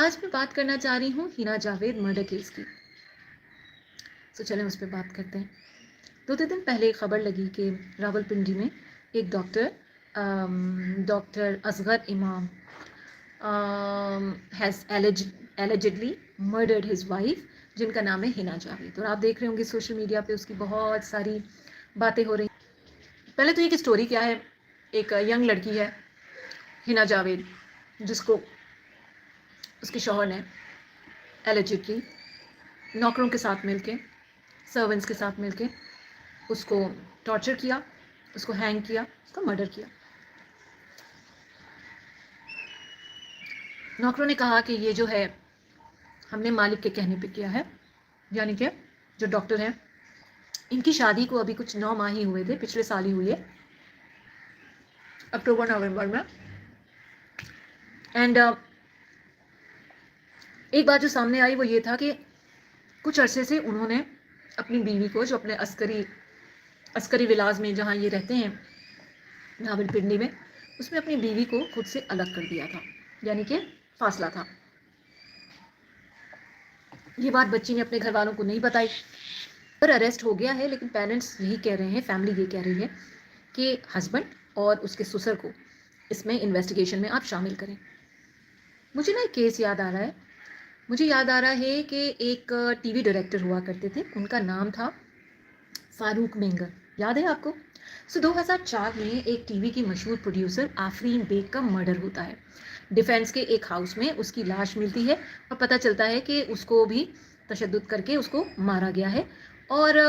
आज मैं बात करना चाह रही हूँ हिना जावेद मर्डर केस की। चलें उस पर बात करते हैं। 2-3 दिन पहले एक खबर लगी कि रावलपिंडी में एक डॉक्टर असगर इमाम has allegedly murdered his wife, जिनका नाम है हिना जावेद। और आप देख रहे होंगे सोशल मीडिया पे उसकी बहुत सारी बातें हो रही। पहले तो ये कि स्टोरी क्या है। एक यंग लड़की है हिना जावेद, जिसको उसके शौहर ने एलिजिडली नौकरों के साथ मिलके, सर्वेंट्स के साथ मिलके उसको टॉर्चर किया, उसको हैंग किया, उसका मर्डर किया। नौकरों ने कहा कि ये जो है हमने मालिक के कहने पे किया है, यानी कि जो डॉक्टर हैं इनकी शादी को अभी कुछ 9 माह ही हुए थे, पिछले साल ही हुई है, अक्टूबर नवंबर में। एंड एक बात जो सामने आई वो ये था कि कुछ अरसे से उन्होंने अपनी बीवी को, जो अपने अस्करी विलास में जहाँ ये रहते हैं रावलपिंडी में, उसमें अपनी बीवी को खुद से अलग कर दिया था, यानी कि फासला था। ये बात बच्ची ने अपने घर वालों को नहीं बताई। पर अरेस्ट हो गया है, लेकिन पेरेंट्स यही कह रहे हैं, फैमिली ये कह रही है कि हस्बैंड और उसके ससुर को इसमें इन्वेस्टिगेशन में आप शामिल करें। मुझे ना एक केस याद आ रहा है। मुझे याद आ रहा है कि एक टीवी डायरेक्टर हुआ करते थे, उनका नाम था फारूक मेंगल। याद है आपको? 2004 में एक टीवी की मशहूर प्रोड्यूसर आफरीन बेग का मर्डर होता है। डिफेंस के एक हाउस में उसकी लाश मिलती है और पता चलता है कि उसको भी तशद्दुद करके उसको मारा गया है। और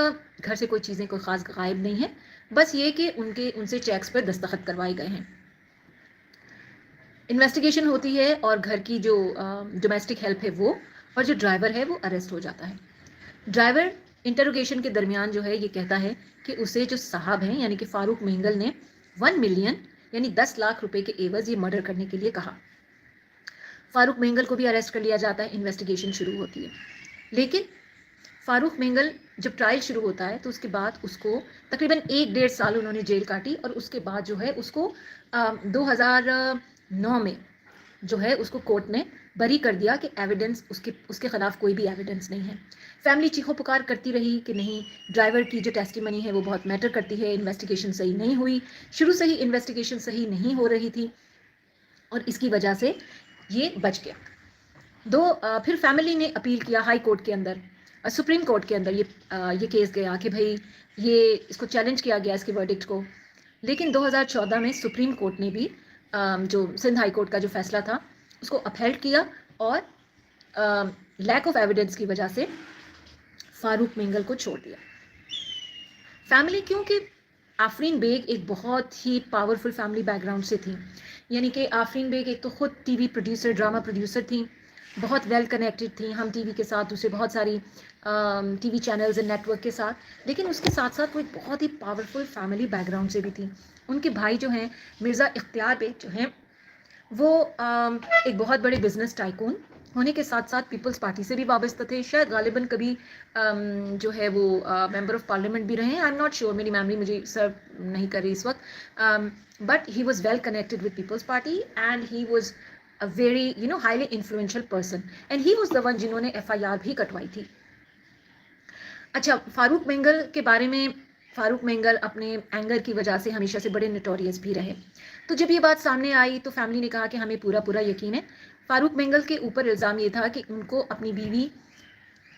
घर से कोई चीज़ें कोई ख़ास गायब नहीं है, बस ये कि उनसे चेक्स पर दस्तखत करवाए गए हैं। इन्वेस्टिगेशन होती है और घर की जो डोमेस्टिक हेल्प है वो, और जो ड्राइवर है वो अरेस्ट हो जाता है। ड्राइवर इंटरोगेशन के दरमियान जो है ये कहता है कि उसे जो साहब हैं यानी कि फारूक मेंगल ने 1 मिलियन यानी 10 लाख रुपए के एवज ये मर्डर करने के लिए कहा। फारूक मेंगल को भी अरेस्ट कर लिया जाता है, इन्वेस्टिगेशन शुरू होती है। लेकिन फारूक मेंगल जब ट्रायल शुरू होता है तो उसके बाद उसको तकरीबन 1-1.5 साल उन्होंने जेल काटी, और उसके बाद जो है उसको 2009 में जो है उसको कोर्ट ने बरी कर दिया कि एविडेंस उसके खिलाफ कोई भी एविडेंस नहीं है। फैमिली चीखों पुकार करती रही कि नहीं, ड्राइवर की जो टेस्टिमनी है वो बहुत मैटर करती है, इन्वेस्टिगेशन सही नहीं हुई, शुरू से ही इन्वेस्टिगेशन सही नहीं हो रही थी और इसकी वजह से ये बच गया। फिर फैमिली ने अपील किया हाई कोर्ट के अंदर, सुप्रीम कोर्ट के अंदर ये केस गया कि भाई ये इसको चैलेंज किया गया इसके वर्डिक्ट को। लेकिन 2014 में सुप्रीम कोर्ट ने भी जो सिंध हाई कोर्ट का जो फैसला था उसको अपहेल्ड किया और लैक ऑफ एविडेंस की वजह से फारूक मेंगल को छोड़ दिया। फैमिली, क्योंकि आफरीन बेग एक बहुत ही पावरफुल फैमिली बैकग्राउंड से थी, यानी कि आफरीन बेग एक तो खुद टीवी प्रोड्यूसर, ड्रामा प्रोड्यूसर थी, बहुत वेल कनेक्टेड थी हम टीवी के साथ, दूसरे बहुत सारी टीवी चैनल्स एंड नेटवर्क के साथ, लेकिन उसके साथ साथ वो एक बहुत ही पावरफुल फैमिली बैकग्राउंड से भी थी। उनके भाई जो हैं मिर्ज़ा इख्तियार बेग जो हैं वो एक बहुत बड़े बिजनेस टाइकून होने के साथ साथ पीपल्स पार्टी से भी वाबस्ता थे, शायद गालिबन कभी जो है वो मेंबर ऑफ पार्लियामेंट भी रहे हैं, आई एम नॉट श्योर, मेरी मेमोरी मुझे सर्व नहीं कर रही इस वक्त, but he was well connected with Peoples Party and he was a very highly influential person, and he was the one जिन्होंने FIR भी कटवाई थी। अच्छा, फारूक मेंगल के बारे में, फारूक मेंगल अपने एंगर की वजह से हमेशा से बड़े नोटोरियस भी रहे। तो जब ये बात सामने आई तो फैमिली ने कहा कि हमें पूरा यकीन है। फारूक मेंगल के ऊपर इल्ज़ाम ये था कि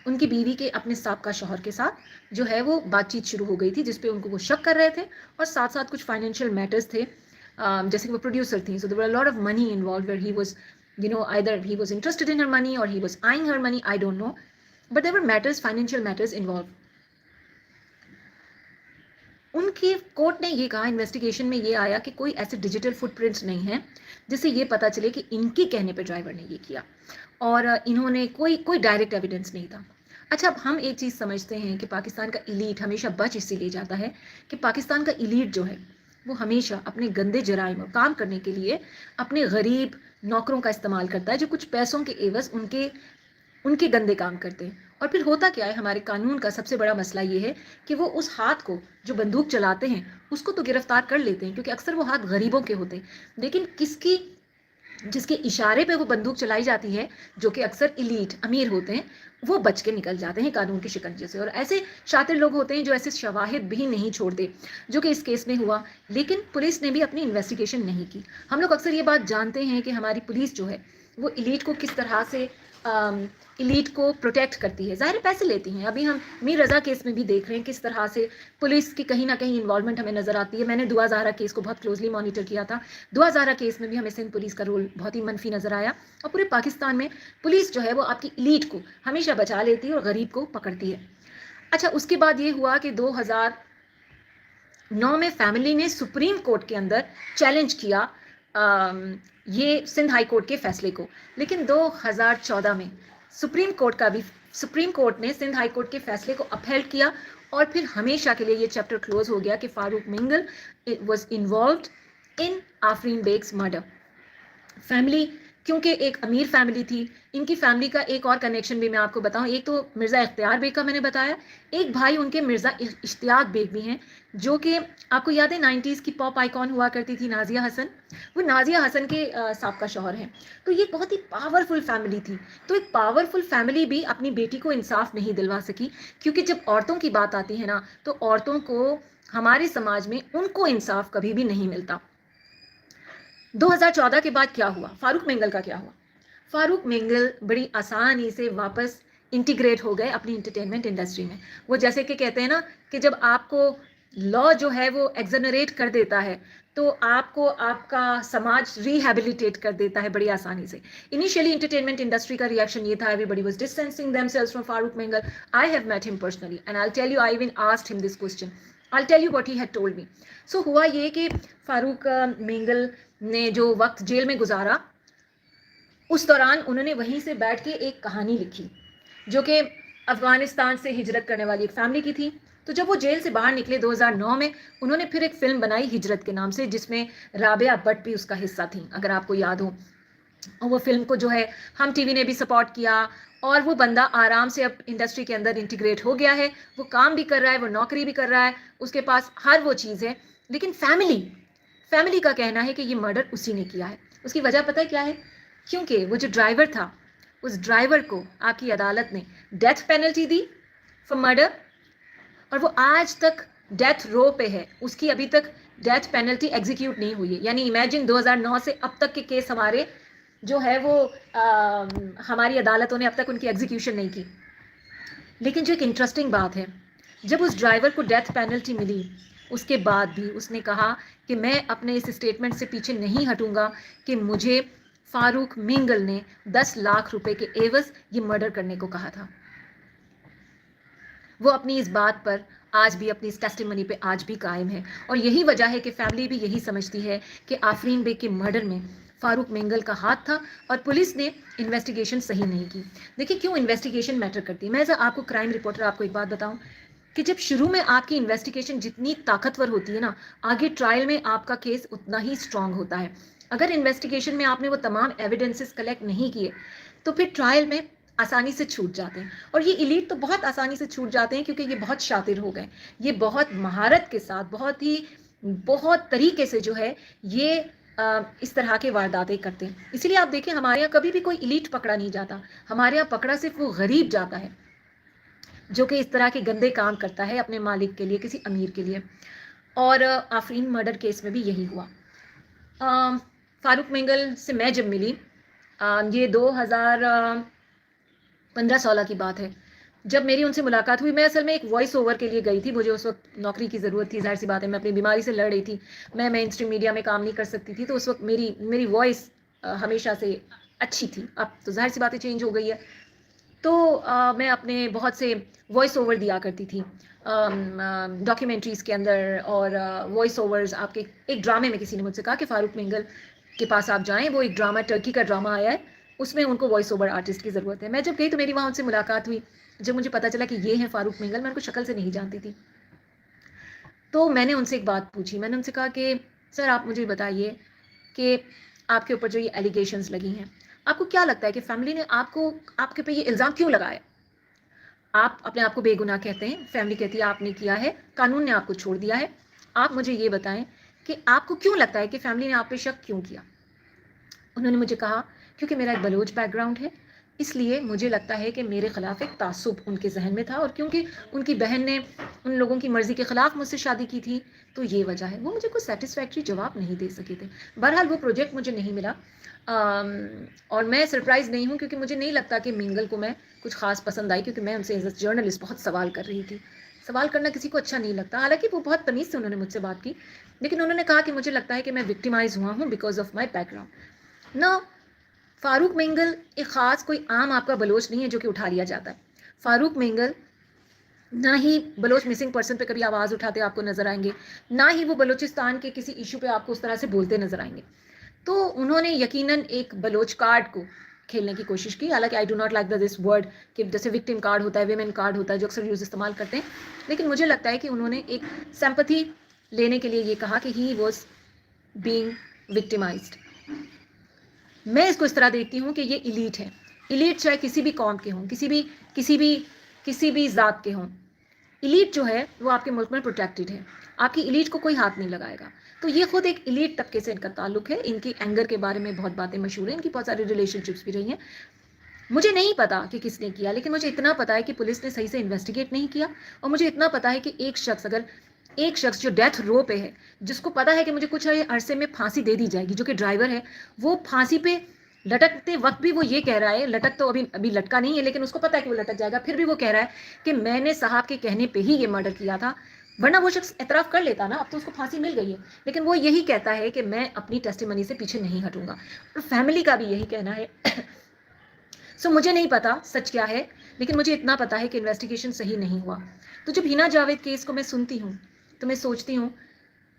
उनकी बीवी के अपने साबका शौहर के साथ जो है वो बातचीत शुरू हो गई थी, जिस पे उनको वो शक कर रहे थे, और साथ साथ कुछ फाइनेंशियल मैटर्स थे, जैसे कि वो प्रोड्यूसर थी, so there were a lot of money involve where he was either he was interested in her money or he was eyeing her money, I don't know, but there were matters, financial matters involved. उनकी court ने ये कहा, investigation में ये आया कि कोई ऐसे डिजिटल फुटप्रिंट्स नहीं है जिससे ये पता चले कि इनके कहने पे ड्राइवर ने ये किया, और इन्होंने कोई डायरेक्ट एविडेंस नहीं था। अच्छा, अब हम एक चीज़ समझते हैं कि पाकिस्तान का इलीट हमेशा बच इसीलिए जाता है कि पाकिस्तान का इलीट जो है वो हमेशा अपने गंदे जराइम और काम करने के लिए अपने गरीब नौकरों का इस्तेमाल करता है, जो कुछ पैसों के एवज उनके गंदे काम करते हैं। और फिर होता क्या है, हमारे कानून का सबसे बड़ा मसला ये है कि वो उस हाथ को जो बंदूक चलाते हैं उसको तो गिरफ्तार कर लेते हैं, क्योंकि अक्सर वो हाथ गरीबों के होते हैं, लेकिन जिसके इशारे पे वो बंदूक चलाई जाती है, जो कि अक्सर इलीट अमीर होते हैं, वो बच के निकल जाते हैं कानून के शिकंजे से। और ऐसे शातिर लोग होते हैं जो ऐसे शवाहिद भी नहीं छोड़ते, जो कि इस केस में हुआ। लेकिन पुलिस ने भी अपनी इन्वेस्टिगेशन नहीं की। हम लोग अक्सर ये बात जानते हैं कि हमारी पुलिस जो है वो इलीट को किस तरह से इलीट को प्रोटेक्ट करती है, ज़ाहिर पैसे लेती हैं। अभी हम मीर रज़ा केस में भी देख रहे हैं किस तरह से पुलिस की कहीं ना कहीं इन्वॉल्वमेंट हमें नज़र आती है। मैंने दुआ ज़ाहरा केस को बहुत क्लोजली मॉनिटर किया था। दुआ ज़ाहरा केस में भी हमें सिंध पुलिस का रोल बहुत ही मनफी नज़र आया। और पूरे पाकिस्तान में पुलिस जो है वो आपकी इलीट को हमेशा बचा लेती है और गरीब को पकड़ती है। अच्छा, उसके बाद ये हुआ कि 2009 में फैमिली ने सुप्रीम कोर्ट के अंदर चैलेंज किया ये सिंध हाई कोर्ट के फैसले को। लेकिन 2014 में सुप्रीम कोर्ट ने सिंध हाई कोर्ट के फैसले को अपहेल्ड किया और फिर हमेशा के लिए ये चैप्टर क्लोज हो गया कि Farooq mingle was involved in Afreen bags murder. Family क्योंकि एक अमीर फैमिली थी, इनकी फैमिली का एक और कनेक्शन भी मैं आपको बताऊं। एक तो मिर्ज़ा इख्तियार बेग का मैंने बताया, एक भाई उनके मिर्ज़ा इश्तियाक बेग भी हैं, जो कि आपको याद है 90s की पॉप आइकॉन हुआ करती थी नाजिया हसन, वो नाजिया हसन के साबका शौहर हैं। तो ये बहुत ही पावरफुल फैमिली थी। तो एक पावरफुल फैमिली भी अपनी बेटी को इंसाफ नहीं दिलवा सकी, क्योंकि जब औरतों की बात आती है ना, तो औरतों को हमारे समाज में उनको इंसाफ कभी भी नहीं मिलता। 2014 के बाद क्या हुआ, फारूक मिंगल का क्या हुआ? फारूक मिंगल बड़ी आसानी से वापस इंटीग्रेट हो गए अपनी इंटरटेनमेंट इंडस्ट्री में। वो जैसे कि कहते हैं ना कि जब आपको लॉ जो है वो एग्जनरेट कर देता है, तो आपको आपका समाज रिहैबिलिटेट कर देता है बड़ी आसानी से। इनिशियली इंटरटेनमेंट इंडस्ट्री का रिएक्शन ये था, everybody was distancing themselves from Farooq मिंगल। I have met him personally and I tell you, I even asked him this question, I tell you what he had told me. So हुआ ये कि Farooq mingle ने जो वक्त jail में गुजारा, उस दौरान उन्होंने वहीं से बैठ के एक कहानी लिखी, जो कि अफगानिस्तान से हिजरत करने वाली एक फैमिली की थी। तो जब वो जेल से बाहर निकले 2009 में, उन्होंने फिर एक फिल्म बनाई हिजरत के नाम से, जिसमें राबिया भट्ट भी उसका हिस्सा थी, अगर आपको याद हो। और वो फिल्म को जो है हम टीवी ने भी सपोर्ट किया, और वो बंदा आराम से अब इंडस्ट्री के अंदर इंटीग्रेट हो गया है, वो काम भी कर रहा है, वो नौकरी भी कर रहा है, उसके पास हर वो चीज़ है। लेकिन फैमिली का कहना है कि ये मर्डर उसी ने किया है। उसकी वजह पता है क्या है? क्योंकि वो जो ड्राइवर था, उस ड्राइवर को आपकी अदालत ने death penalty the for murder, और वो आज तक डेथ रो पे है, उसकी अभी तक डेथ पेनल्टी एग्जीक्यूट नहीं हुई है। यानी इमेजिन 2009 से अब तक के केस हमारे जो है वो हमारी अदालतों ने अब तक उनकी एग्जीक्यूशन नहीं की। लेकिन जो एक इंटरेस्टिंग बात है, जब उस ड्राइवर को डेथ पेनल्टी मिली, उसके बाद भी उसने कहा कि मैं अपने इस स्टेटमेंट से पीछे नहीं हटूंगा कि मुझे फारूक मिंगल ने 10 लाख रुपए के एवज ये मर्डर करने को कहा था। वो अपनी इस बात पर आज भी, अपनी इस टेस्टिमनी पे आज भी कायम है। और यही वजह है कि फैमिली भी यही समझती है कि आफरीन बेग के मर्डर में फारूक मिंगल का हाथ था और पुलिस ने इन्वेस्टिगेशन सही नहीं की। देखिए क्यों इन्वेस्टिगेशन मैटर करती है। मैं आपको क्राइम रिपोर्टर आपको एक बात बताऊं कि जब शुरू में आपकी इन्वेस्टिगेशन जितनी ताकतवर होती है ना, आगे ट्रायल में आपका केस उतना ही स्ट्रांग होता है। अगर इन्वेस्टिगेशन में आपने वो तमाम एविडेंसेस कलेक्ट नहीं किए, तो फिर ट्रायल में आसानी से छूट जाते हैं। और ये इलीट तो बहुत आसानी से छूट जाते हैं, क्योंकि ये बहुत शातिर हो गए, ये बहुत महारत के साथ, बहुत तरीके से जो है ये इस तरह के वारदातें करते हैं। इसीलिए आप देखें, हमारे यहाँ कभी भी कोई इलीट पकड़ा नहीं जाता, हमारे यहाँ पकड़ा सिर्फ वो गरीब जाता है जो कि इस तरह के गंदे काम करता है अपने मालिक के लिए, किसी अमीर के लिए। और आफरीन मर्डर केस में भी यही हुआ। फारूक मिंगल से मैं जब मिली, ये 2015-16 की बात है, जब मेरी उनसे मुलाकात हुई। मैं असल में एक वॉइस ओवर के लिए गई थी, मुझे उस वक्त नौकरी की ज़रूरत थी, जाहिर सी बात है, मैं अपनी बीमारी से लड़ रही थी, मैं मेन स्ट्रीम मीडिया में काम नहीं कर सकती थी। तो उस वक्त मेरी वॉइस हमेशा से अच्छी थी, अब तो जाहिर सी बातें चेंज हो गई है। तो मैं अपने बहुत से वॉइस ओवर दिया करती थी डॉक्यूमेंट्रीज़ के अंदर, और वॉइस ओवर्स आपके एक ड्रामे में किसी ने मुझसे कहा कि फ़ारूक मिंगल के पास आप जाएं, वो एक ड्रामा, टर्की का ड्रामा आया है, उसमें उनको वॉइस ओवर आर्टिस्ट की ज़रूरत है। मैं जब गई तो मेरी वहाँ उनसे मुलाकात हुई। जब मुझे पता चला कि ये हैं फ़ारूक मिंगल, मैं उनको शक्ल से नहीं जानती थी। तो मैंने उनसे एक बात पूछी, मैंने उनसे कहा कि सर आप मुझे बताइए कि आपके ऊपर जो ये एलिगेशंस लगी हैं, आपको क्या लगता है कि फैमिली ने आपके पे ये इल्ज़ाम क्यों लगाया? आप अपने आप को बेगुनाह कहते हैं, फैमिली कहती है आपने किया है, कानून ने आपको छोड़ दिया है। आप मुझे ये बताएं कि आपको क्यों लगता है कि फैमिली ने आप पे शक क्यों किया? उन्होंने मुझे कहा क्योंकि मेरा एक बलोच बैकग्राउंड है इसलिए मुझे लगता है कि मेरे खिलाफ एक तासुब उनके जहन में था और क्योंकि उनकी बहन ने उन लोगों की मर्जी के खिलाफ मुझसे शादी की थी तो ये वजह है। वो मुझे कोई सेटिस्फैक्ट्री जवाब नहीं दे सके थे। बहरहाल वो प्रोजेक्ट मुझे नहीं मिला और मैं सरप्राइज़ नहीं हूँ क्योंकि मुझे नहीं लगता कि मिंगल को मैं कुछ खास पसंद आई क्योंकि मैं उनसे एज अ जर्नलिस्ट बहुत सवाल कर रही थी। सवाल करना किसी को अच्छा नहीं लगता। हालांकि वो बहुत तमीज़ से उन्होंने मुझसे बात की लेकिन उन्होंने कहा कि मुझे लगता है कि मैं विक्टिमाइज हुआ हूँ बिकॉज ऑफ माई बैकग्राउंड ना। फारूक मिंगल एक ख़ास कोई आम आपका बलोच नहीं है जो कि उठा लिया जाता है। फारूक मिंगल ना ही बलोच मिसिंग पर्सन पे कभी आवाज़ उठाते आपको नजर आएंगे, ना ही वो बलोचिस्तान के किसी इशू पे आपको उस तरह से बोलते नजर आएंगे। तो उन्होंने यकीनन एक बलोच कार्ड को खेलने की कोशिश की। हालांकि I do not like this word कि जैसे विक्टिम कार्ड होता है, वेमेन कार्ड होता है जो अक्सर यूज़ इस्तेमाल करते हैं, लेकिन मुझे लगता है कि उन्होंने एक सिंपैथी लेने के लिए ये कहा कि ही वॉज बीइंग विक्टिमाइज्ड। मैं इसको इस तरह देखती हूँ कि ये इलीट है। इलीट चाहे किसी भी कौम के हों, किसी भी ज़ात के हों, इलीट जो है वो आपके मुल्क में प्रोटेक्टेड है। आपकी इलीट को कोई हाथ नहीं लगाएगा। तो ये खुद एक इलीट तबके से इनका ताल्लुक है। इनकी एंगर के बारे में बहुत बातें मशहूर हैं, इनकी बहुत सारी रिलेशनशिप्स भी रही हैं। मुझे नहीं पता कि किसने किया, लेकिन मुझे इतना पता है कि पुलिस ने सही से इन्वेस्टिगेट नहीं किया। और मुझे इतना पता है कि एक शख्स जो डेथ रो पे है, जिसको पता है कि मुझे कुछ अरसे में फांसी दे दी जाएगी, जो कि ड्राइवर है, वो फांसी पे लटकते वक्त भी वो ये कह रहा है, लटक तो अभी लटका नहीं है लेकिन उसको पता है कि वो लटक जाएगा, फिर भी वो कह रहा है कि मैंने साहब के कहने पे ही ये मर्डर किया था, वरना वो शख्स एतराफ़ कर लेता ना, अब तो उसको फांसी मिल गई है। लेकिन वो यही कहता है कि मैं अपनी टेस्टिमनी से पीछे नहीं हटूंगा, और फैमिली का भी यही कहना है। सो मुझे नहीं पता सच क्या है, लेकिन मुझे इतना पता है कि इन्वेस्टिगेशन सही नहीं हुआ। तो जब हिना जावेद केस को मैं सुनती हूँ तो मैं सोचती हूँ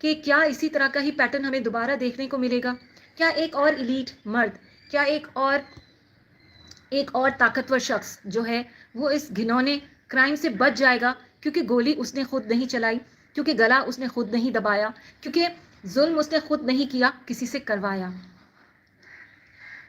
कि क्या इसी तरह का ही पैटर्न हमें दोबारा देखने को मिलेगा? क्या एक और इलीट मर्द, क्या एक और ताकतवर शख्स जो है वो इस घिनौने क्राइम से बच जाएगा क्योंकि गोली उसने खुद नहीं चलाई, क्योंकि गला उसने खुद नहीं दबाया, क्योंकि जुल्म उसने खुद नहीं किया, किसी से करवाया।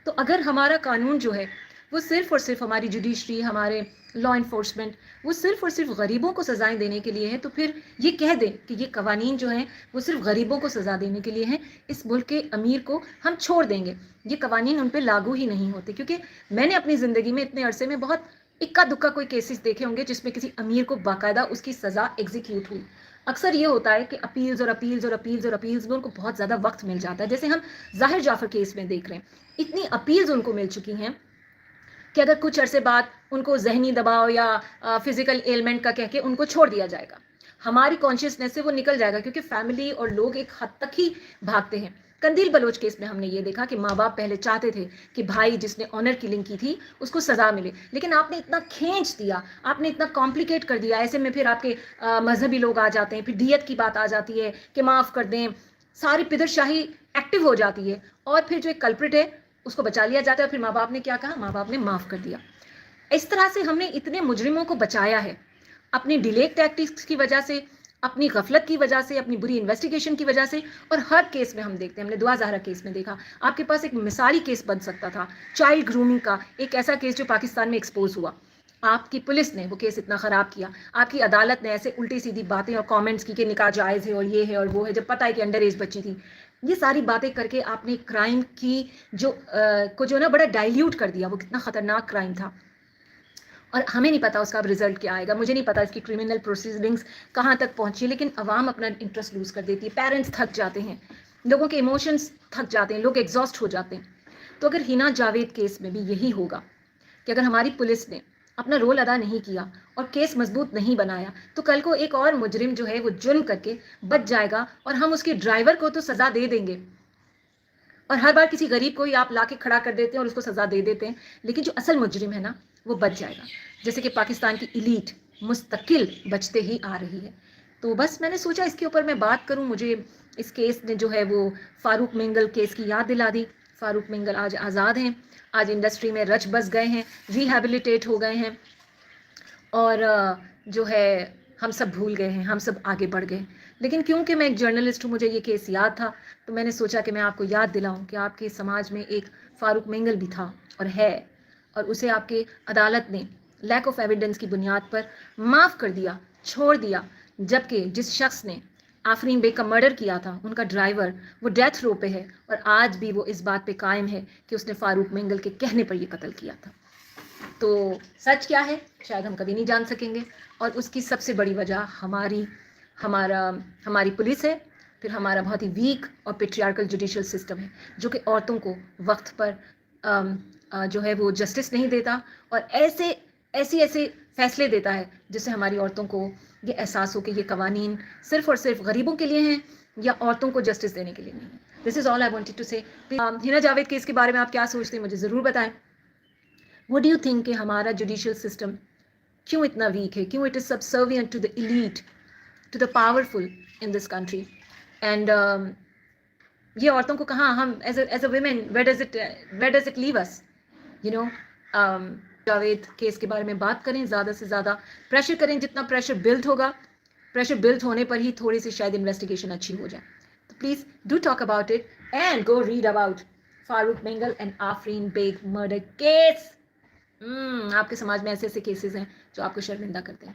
तो अगर हमारा कानून जो है वो सिर्फ और सिर्फ हमारी जुडिशरी, हमारे लॉ इन्फोर्समेंट, वो सिर्फ और सिर्फ गरीबों को सजाएं देने के लिए है, तो फिर ये कह दें कि ये कवानीन जो हैं वो सिर्फ गरीबों को सजा देने के लिए हैं, इस मुल्क के अमीर को हम छोड़ देंगे, ये कवानीन उन पर लागू ही नहीं होते। क्योंकि मैंने अपनी ज़िंदगी में इतने अरसे में बहुत इक्का दुक्का कोई केसेस देखे होंगे जिसमें किसी अमीर को बाकायदा उसकी सज़ा एग्जीक्यूट हुई। अक्सर ये होता है कि अपील्स और अपील्स और अपील्स और अपील्स में उनको बहुत ज़्यादा वक्त मिल जाता है। जैसे हम जाहिर जाफर केस में देख रहे हैं, इतनी अपील्स उनको मिल चुकी हैं कि अगर कुछ अरसे बाद उनको जहनी दबाव या फिजिकल एलिमेंट का कह के उनको छोड़ दिया जाएगा, हमारी कॉन्शियसनेस से वो निकल जाएगा, क्योंकि फैमिली और लोग एक हद तक ही भागते हैं। कंदील बलोच केस में हमने ये देखा कि माँ बाप पहले चाहते थे कि भाई जिसने ऑनर किलिंग की थी उसको सज़ा मिले, लेकिन आपने इतना खींच दिया, आपने इतना कॉम्प्लिकेट कर दिया। ऐसे में फिर आपके मजहबी लोग आ जाते हैं, फिर दियत की बात आ जाती है कि माफ़ कर दें, सारी पिदरशाही एक्टिव हो जाती है, और फिर जो एक कल्प्रिट है उसको बचा लिया जाता है। फिर माँ बाप ने क्या कहा? माँ बाप ने माफ़ कर दिया। इस तरह से हमने इतने मुजरिमों को बचाया है अपनी डिले टैक्टिक्स की वजह से, अपनी गफलत की वजह से, अपनी बुरी इन्वेस्टिगेशन की वजह से। और हर केस में हम देखते हैं, हमने दुआ ज़हरा केस में देखा, आपके पास एक मिसाली केस बन सकता था, चाइल्ड ग्रूमिंग का एक ऐसा केस जो पाकिस्तान में एक्सपोज हुआ। आपकी पुलिस ने वो केस इतना ख़राब किया, आपकी अदालत ने ऐसे उल्टी सीधी बातें और कमेंट्स की कि निकाह जायज़ है और ये है और वो है, जब पता है कि अंडर एज बच्ची थी। ये सारी बातें करके आपने क्राइम की जो ना बड़ा डाइल्यूट कर दिया, वो कितना ख़तरनाक क्राइम था। और हमें नहीं पता उसका अब रिजल्ट क्या आएगा, मुझे नहीं पता इसकी क्रिमिनल प्रोसीडिंग्स कहाँ तक पहुँची, लेकिन अवाम अपना इंटरेस्ट लूज़ कर देती है, पेरेंट्स थक जाते हैं, लोगों के इमोशंस थक जाते हैं, लोग एग्जॉस्ट हो जाते हैं। तो अगर हिना जावेद केस में भी यही होगा कि अगर हमारी पुलिस ने अपना रोल अदा नहीं किया और केस मजबूत नहीं बनाया, तो कल को एक और मुजरिम जो है वो जुर्म करके बच जाएगा और हम उसके ड्राइवर को तो सज़ा दे देंगे, और हर बार किसी गरीब को ही आप लाके खड़ा कर देते हैं और उसको सज़ा दे देते हैं, लेकिन जो असल मुजरिम है ना वो बच जाएगा, जैसे कि पाकिस्तान की इलीट मुस्तकिल बचते ही आ रही है। तो बस मैंने सोचा इसके ऊपर मैं बात करूं। मुझे इस केस ने जो है वो फारूक मिंगल केस की याद दिला दी। फारूक मिंगल आज आज़ाद हैं, आज इंडस्ट्री में रच बस गए हैं, रिहैबिलिटेट हो गए हैं, और जो है हम सब भूल गए हैं, हम सब आगे बढ़ गए। लेकिन क्योंकि मैं एक जर्नलिस्ट हूँ, मुझे ये केस याद था, तो मैंने सोचा कि मैं आपको याद दिलाऊं कि आपके समाज में एक फारूक मिंगल भी था और है, और उसे आपके अदालत ने लैक ऑफ एविडेंस की बुनियाद पर माफ़ कर दिया, छोड़ दिया, जबकि जिस शख्स ने آفرین بیگ کا مرڈر کیا تھا ان کا ڈرائیور، وہ ڈیتھ رو پہ ہے اور آج بھی وہ اس بات پہ قائم ہے کہ اس نے فاروق مینگل کے کہنے پر یہ قتل کیا تھا. تو سچ کیا ہے شاید ہم کبھی نہیں جان سکیں گے، اور اس کی سب سے بڑی وجہ ہماری پولیس ہے، پھر ہمارا بہت ہی ویک اور پیٹریارکل جوڈیشل سسٹم ہے جو کہ عورتوں کو وقت پر جو ہے وہ جسٹس نہیں دیتا، اور ایسے فیصلے دیتا ہے جس سے ہماری عورتوں کو یہ احساس ہو کہ یہ قوانین صرف اور صرف غریبوں کے لیے ہیں یا عورتوں کو جسٹس دینے کے لیے نہیں ہیں. دس از آل آئی وانٹیڈ ٹو سے. ہنا جاوید کیس کے بارے میں آپ کیا سوچتے ہیں مجھے ضرور بتائیں. وٹ ڈو یو تھنک کہ ہمارا جوڈیشل سسٹم کیوں اتنا ویک ہے، کیوں it is subservient to the elite, to the powerful in this country. And یہ عورتوں کو کہاں ہم as a women where does it leave us Javed case کے بارے میں بات کریں، زیادہ سے زیادہ پریشر کریں، جتنا پریشر بلڈ ہوگا، پریشر بلڈ ہونے پر ہی تھوڑی سی شاید انویسٹیگیشن اچھی ہو جائے. تو please do talk about it and go read about Farooq Mengal and Afreen Baig murder case. آپ کے سماج میں ایسے کیسز ہیں جو آپ کو شرمندہ کرتے ہیں.